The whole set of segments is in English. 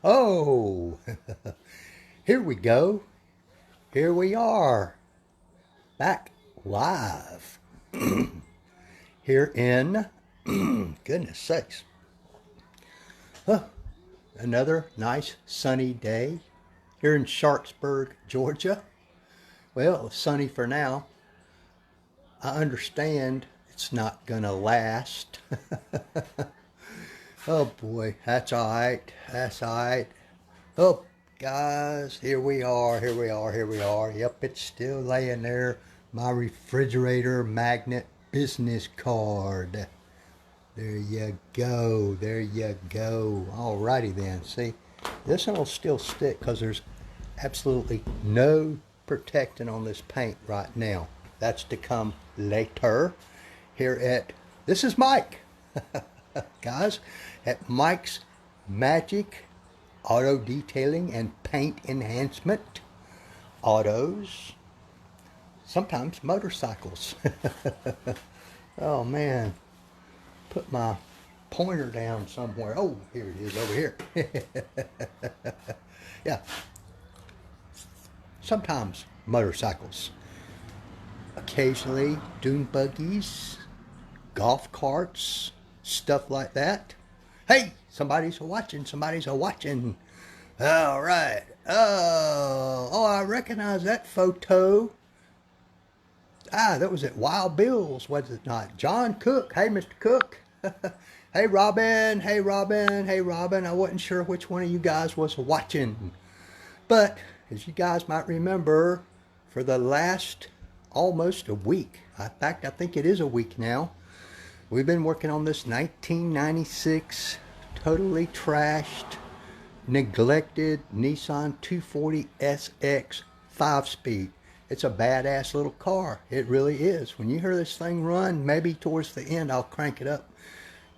Oh, here we go. Here we are, back live here in, goodness sakes, another nice sunny day here in Sharpsburg, Georgia. Well, sunny for now. I understand it's not gonna last. Oh boy, that's all right. That's all right. Oh, guys, here we are. Here we are. Here we are. Yep, it's still laying there. My refrigerator magnet business card. There you go. There you go. Alrighty then. See, this one will still stick because there's absolutely no protecting on this paint right now. That's to come later here at, this is Mike, guys, at Mike's Magic Auto Detailing and Paint Enhancement. Autos, sometimes motorcycles. Oh man, put my pointer down somewhere. Oh, here it is over here. Yeah, sometimes motorcycles. Occasionally dune buggies, golf carts, stuff like that. Hey, somebody's watching. Somebody's watching. All right. Oh, I recognize that photo. That was at Wild Bill's, was it not? John Cook. Hey, Mr. Cook. Hey, Robin. Hey, Robin. Hey, Robin. I wasn't sure which one of you guys was watching. But, as you guys might remember, for the last almost a week, in fact, I think it is a week now, we've been working on this 1996 totally trashed, neglected Nissan 240SX 5-speed. It's a badass little car. It really is. When you hear this thing run, maybe towards the end I'll crank it up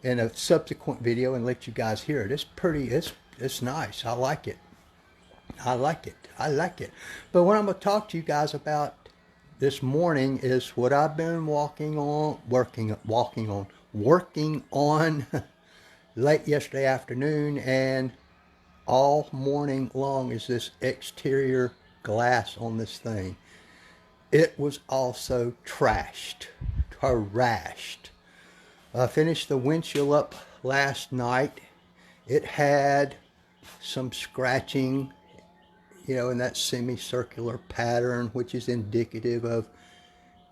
in a subsequent video and let you guys hear it. It's pretty, it's nice. I like it. I like it. I like it. But what I'm going to talk to you guys about this morning is what I've been working on late yesterday afternoon and all morning long is this exterior glass on this thing. It was also trashed. I finished the windshield up last night. It had some scratching, you know, in that semicircular pattern, which is indicative of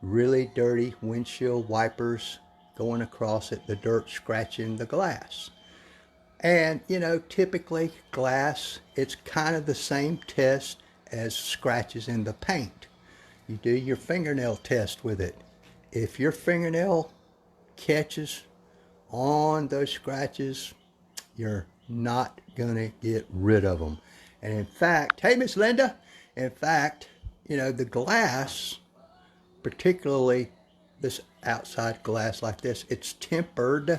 really dirty windshield wipers going across it, the dirt scratching the glass. And, you know, typically glass, it's kind of the same test as scratches in the paint. You do your fingernail test with it. If your fingernail catches on those scratches, you're not going to get rid of them. And in fact, hey, Miss Linda, in fact, you know, the glass, particularly this outside glass like this, it's tempered,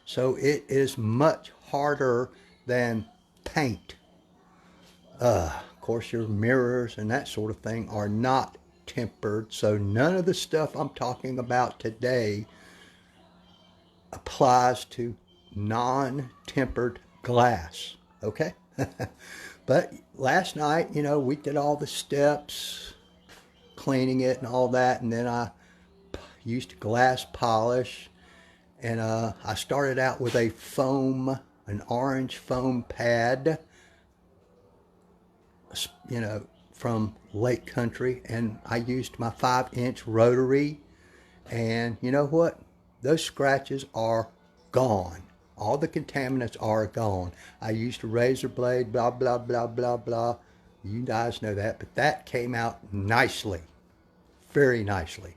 so it is much harder than paint. Of course, your mirrors and that sort of thing are not tempered, so none of the stuff I'm talking about today applies to non-tempered glass, okay? But last night, you know, we did all the steps, cleaning it and all that, and then I used glass polish, and I started out with a foam, an orange foam pad, you know, from Lake Country, and I used my 5-inch rotary, and you know what? Those scratches are gone. All the contaminants are gone. I used a razor blade, blah, blah, blah, blah, blah. You guys know that, but that came out nicely, very nicely.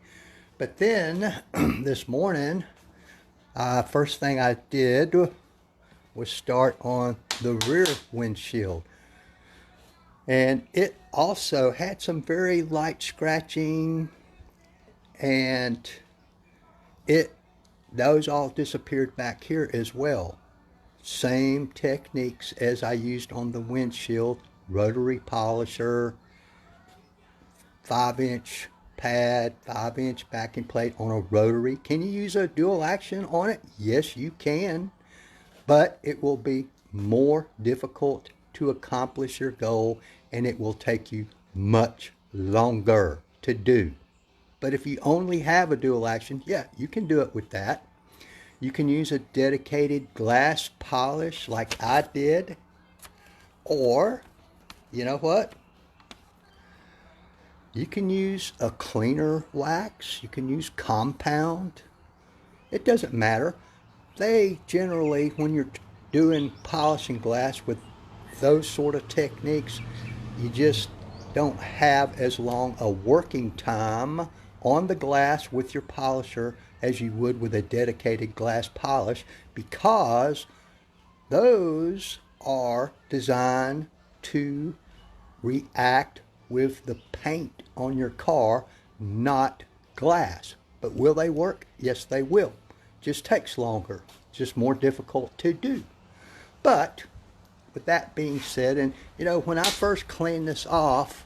But then this morning, first thing I did was start on the rear windshield. And it also had some very light scratching, and those all disappeared back here as well. Same techniques as I used on the windshield, rotary polisher, 5-inch pad, 5-inch backing plate on a rotary. Can you use a dual action on it? Yes, you can, but it will be more difficult to accomplish your goal, and it will take you much longer to do. But if you only have a dual action, yeah, you can do it with that. You can use a dedicated glass polish like I did, or, you know what? You can use a cleaner wax. You can use compound. It doesn't matter. They generally, when you're doing polishing glass with those sort of techniques, you just don't have as long a working time on the glass with your polisher as you would with a dedicated glass polish, because those are designed to react with the paint on your car, not glass. But will they work? Yes, they will. Just takes longer. Just more difficult to do. But with that being said, and when I first clean this off,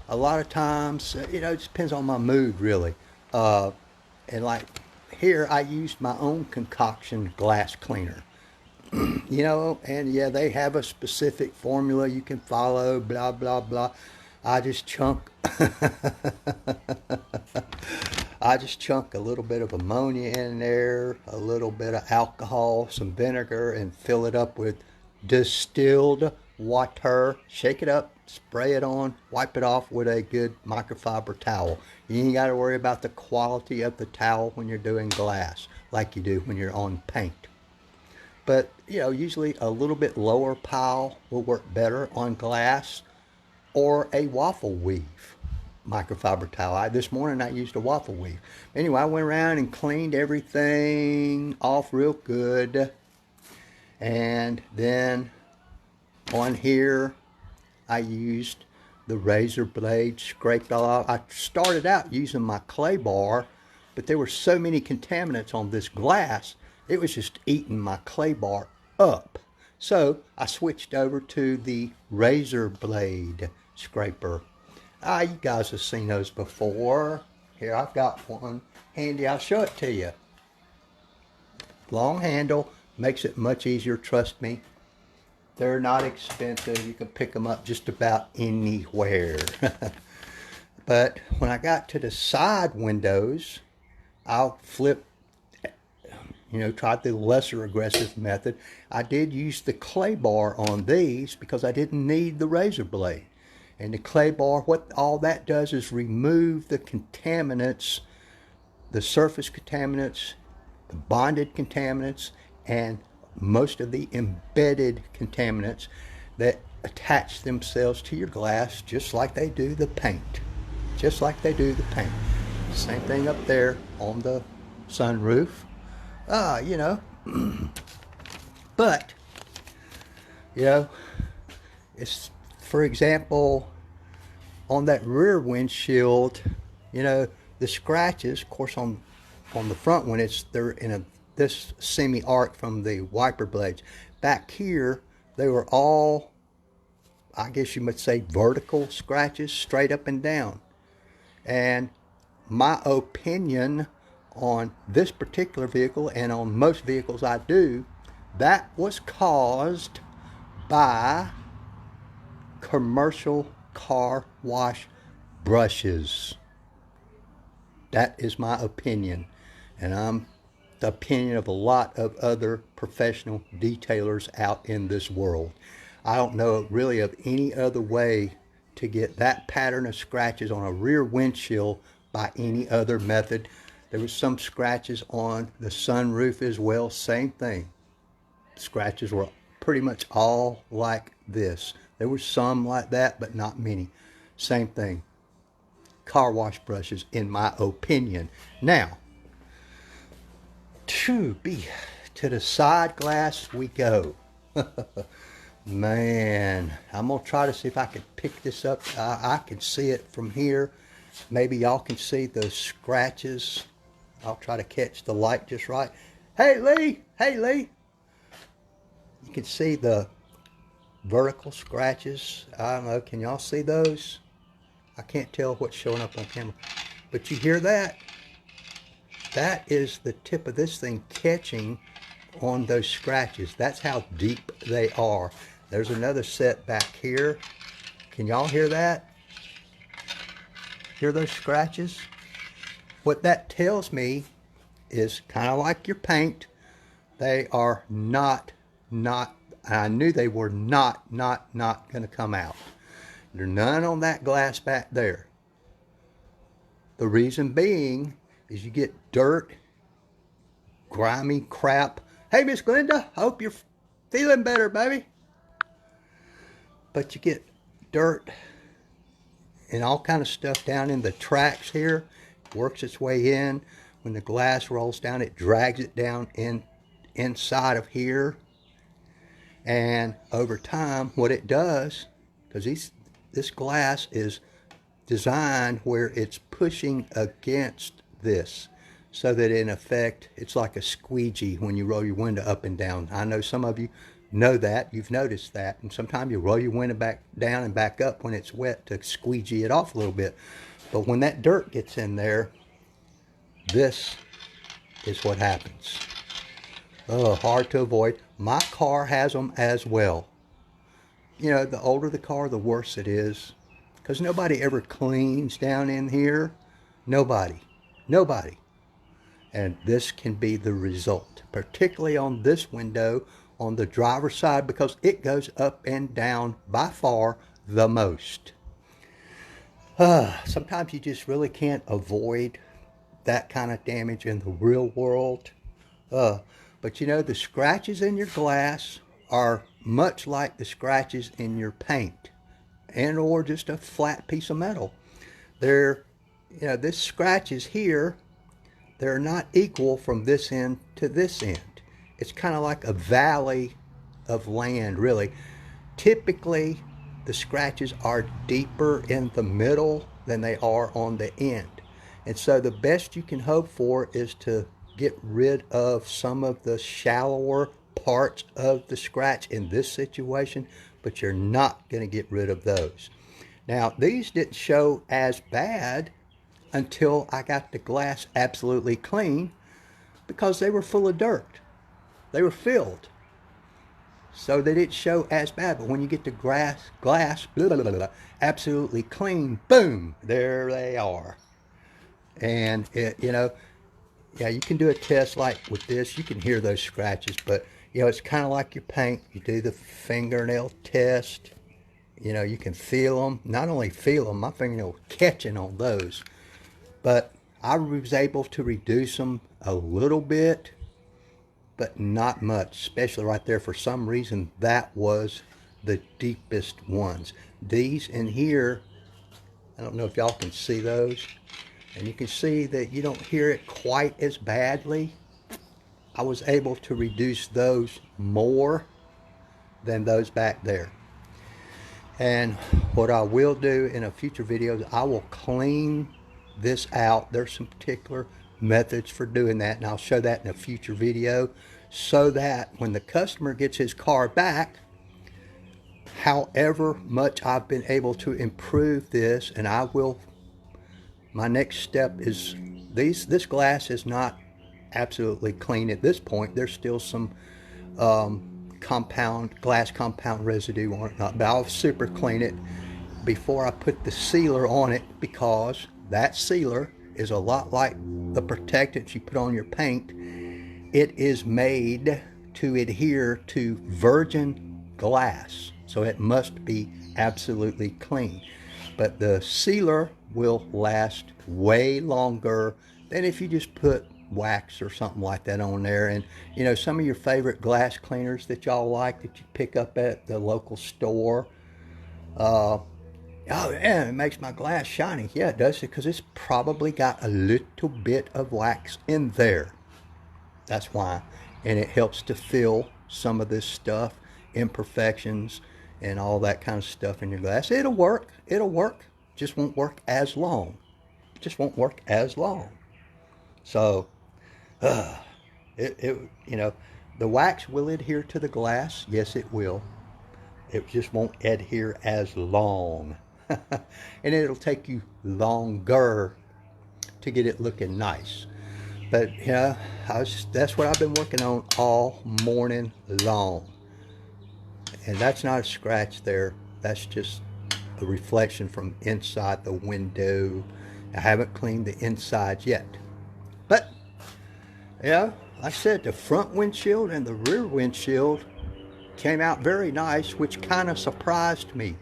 a lot of times, it just depends on my mood really. And like here, I used my own concoction glass cleaner. And yeah, they have a specific formula you can follow, blah, blah, blah. I just chunk a little bit of ammonia in there, a little bit of alcohol, some vinegar, and fill it up with distilled water. Shake it up, spray it on, wipe it off with a good microfiber towel. You ain't got to worry about the quality of the towel when you're doing glass like you do when you're on paint. But, usually a little bit lower pile will work better on glass, or a waffle weave microfiber towel. This morning I used a waffle weave. Anyway, I went around and cleaned everything off real good. And then on here, I used the razor blade, scraped all out. I started out using my clay bar, but there were so many contaminants on this glass, it was just eating my clay bar up. So I switched over to the razor blade scraper. You guys have seen those before. Here, I've got one handy. I'll show it to you. Long handle, makes it much easier, trust me. They're not expensive. You can pick them up just about anywhere. But when I got to the side windows, I'll flip, tried the lesser aggressive method. I did use the clay bar on these because I didn't need the razor blade. And the clay bar, what all that does is remove the contaminants, the surface contaminants, the bonded contaminants, and most of the embedded contaminants that attach themselves to your glass, just like they do the paint. Just like they do the paint. Same thing up there on the sunroof. But, it's, for example, on that rear windshield, the scratches, of course, on the front one, they're in this semi-arc from the wiper blades. Back here, they were all, I guess you might say, vertical scratches, straight up and down. And my opinion on this particular vehicle, and on most vehicles I do, that was caused by commercial car wash brushes. That is my opinion, and I'm the opinion of a lot of other professional detailers out in this world. I don't know really of any other way to get that pattern of scratches on a rear windshield by any other method. There was some scratches on the sunroof as well, same thing. Scratches were pretty much all like this. There were some like that, but not many. Same thing. Car wash brushes, in my opinion. Now, to the side glass we go. Man, I'm going to try to see if I can pick this up. I can see it from here. Maybe y'all can see the scratches. I'll try to catch the light just right. Hey, Lee! Hey, Lee! You can see the vertical scratches. I don't know, can y'all see those? I can't tell what's showing up on camera. But you hear that? That is the tip of this thing catching on those scratches. That's how deep they are. There's another set back here. Can y'all hear that? Hear those scratches? What that tells me is kind of like your paint. They are not, I knew they were not going to come out. There's none on that glass back there. The reason being is you get dirt, grimy crap. Hey, Miss Glenda, hope you're feeling better, baby. But you get dirt and all kind of stuff down in the tracks here. Works its way in. When the glass rolls down, it drags it down inside of here. And over time, what it does, because this glass is designed where it's pushing against this, so that in effect it's like a squeegee when you roll your window up and down. I know some of you know that, you've noticed that, and sometimes you roll your window back down and back up when it's wet to squeegee it off a little bit. But when that dirt gets in there, this is what happens. Oh, hard to avoid. My car has them as well. You know, the older the car, the worse it is. Because nobody ever cleans down in here. Nobody. And this can be the result. Particularly on this window on the driver's side, because it goes up and down by far the most. Sometimes you just really can't avoid that kind of damage in the real world. But you know, the scratches in your glass are much like the scratches in your paint and or just a flat piece of metal. They're, you know, this scratches here, they're not equal from this end to this end. It's kind of like a valley of land, really. Typically, the scratches are deeper in the middle than they are on the end. And so the best you can hope for is to get rid of some of the shallower parts of the scratch in this situation, but you're not going to get rid of those. Now, these didn't show as bad until I got the glass absolutely clean, because they were full of dirt. They were filled. So they didn't show as bad. But when you get the glass absolutely clean, boom, there they are. And it, you know, yeah, you can do a test like with this. You can hear those scratches, but you know, it's kind of like your paint. You do the fingernail test. You know, you can feel them. Not only feel them, my fingernail catching on those. But I was able to reduce them a little bit, but not much, especially right there. For some reason, that was the deepest ones. These in here, I don't know if y'all can see those. And you can see that you don't hear it quite as badly. I was able to reduce those more than those back there. And what I will do in a future video is I will clean this out. There's some particular methods for doing that, and I'll show that in a future video, so that when the customer gets his car back, however much I've been able to improve this, and I will, my next step is this glass is not absolutely clean at this point. There's still some glass compound residue on it, but I'll super clean it before I put the sealer on it, because that sealer is a lot like the protectant you put on your paint. It is made to adhere to virgin glass, so it must be absolutely clean. But the sealer will last way longer than if you just put wax or something like that on there. And you know, some of your favorite glass cleaners that y'all like that you pick up at the local store, oh yeah, it makes my glass shiny. Yeah, it does, because it's probably got a little bit of wax in there. That's why. And it helps to fill some of this stuff, imperfections and all that kind of stuff in your glass. It'll work. Just won't work as long. So you know, the wax will adhere to the glass. Yes, it will. It just won't adhere as long. And it'll take you longer to get it looking nice. But yeah, that's what I've been working on all morning long. And that's not a scratch there. That's just a reflection from inside the window. I haven't cleaned the insides yet. But, yeah, like I said, the front windshield and the rear windshield came out very nice, which kind of surprised me.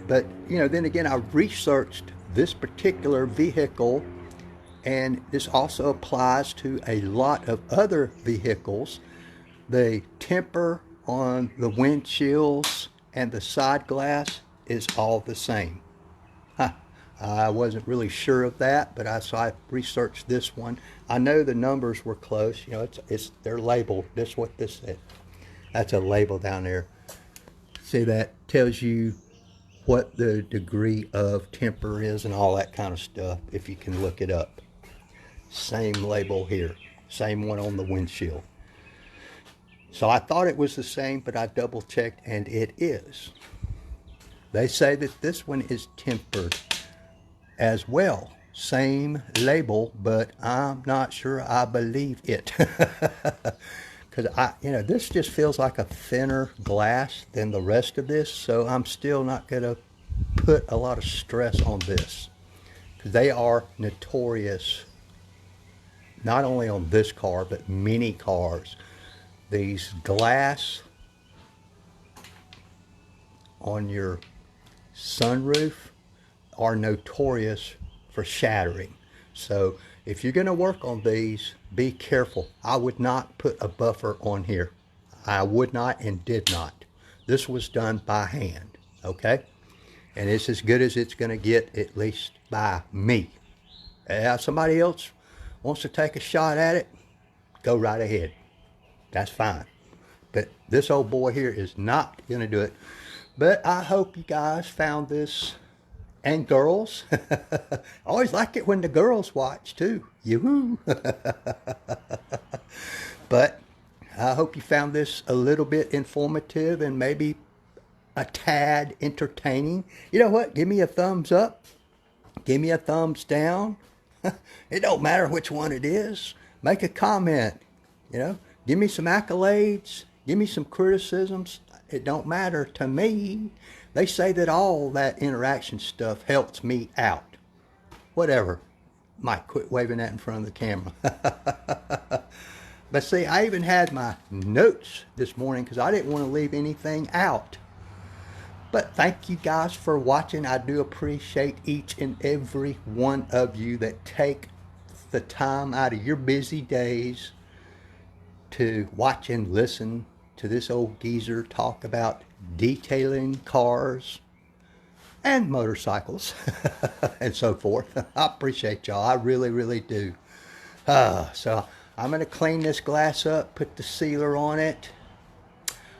But, you know, then again, I researched this particular vehicle, and this also applies to a lot of other vehicles. The temper on the windshields and the side glass is all the same. Huh. I wasn't really sure of that, but so I researched this one. I know the numbers were close. You know, they're labeled. This is what this is. That's a label down there. See, that tells you what the degree of temper is and all that kind of stuff, if you can look it up. Same label here. Same one on the windshield. So I thought it was the same, but I double checked and it is. They say that this one is tempered as well. Same label, but I'm not sure I believe it. Because this just feels like a thinner glass than the rest of this, so I'm still not going to put a lot of stress on this. Because they are notorious, not only on this car, but many cars. These glass on your sunroof are notorious for shattering. So if you're going to work on these, be careful. I would not put a buffer on here. I would not and did not. This was done by hand, okay? And it's as good as it's going to get, at least by me. If somebody else wants to take a shot at it, go right ahead. That's fine. But this old boy here is not going to do it. But I hope you guys found this. And girls. I always like it when the girls watch too. Yoo-hoo. But I hope you found this a little bit informative and maybe a tad entertaining. You know what? Give me a thumbs up. Give me a thumbs down. It don't matter which one it is. Make a comment. You know, give me some accolades. Give me some criticisms. It don't matter to me. They say that all that interaction stuff helps me out. Whatever. Might quit waving that in front of the camera. But see, I even had my notes this morning because I didn't want to leave anything out. But thank you guys for watching. I do appreciate each and every one of you that take the time out of your busy days to watch and listen to this old geezer talk about detailing cars and motorcycles and so forth. I appreciate y'all. I really, really do. So I'm going to clean this glass up, put the sealer on it.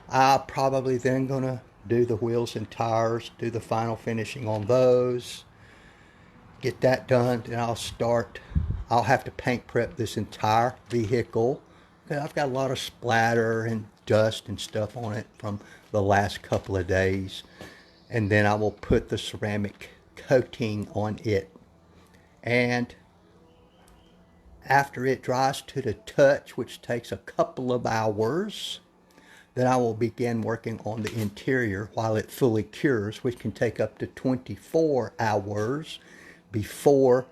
I'm probably then going to do the wheels and tires, do the final finishing on those. Get that done, and I'll have to paint prep this entire vehicle. I've got a lot of splatter and dust and stuff on it from the last couple of days. And then I will put the ceramic coating on it. And after it dries to the touch, which takes a couple of hours, then I will begin working on the interior while it fully cures, which can take up to 24 hours before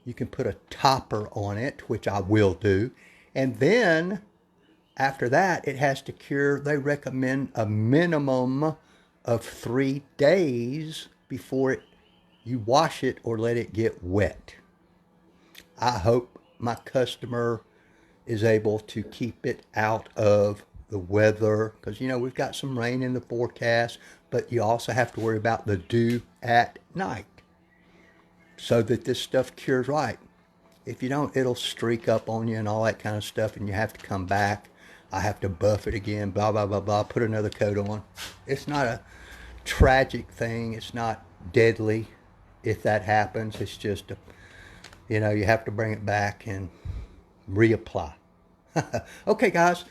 you can put a topper on it, which I will do. And then after that, it has to cure. They recommend a minimum of 3 days before you wash it or let it get wet. I hope my customer is able to keep it out of the weather, because you know we've got some rain in the forecast, but you also have to worry about the dew at night so that this stuff cures right. If you don't, it'll streak up on you and all that kind of stuff, and you have to come back. I have to buff it again, blah, blah, blah, blah, put another coat on. It's not a tragic thing. It's not deadly if that happens. It's just, you have to bring it back and reapply. Okay, guys,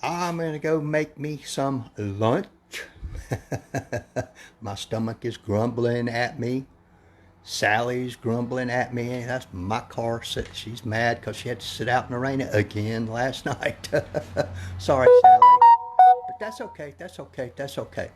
I'm going to go make me some lunch. My stomach is grumbling at me. Sally's grumbling at me. That's my car. She's mad because she had to sit out in the rain again last night. Sorry, Sally. That's okay. That's okay. That's okay.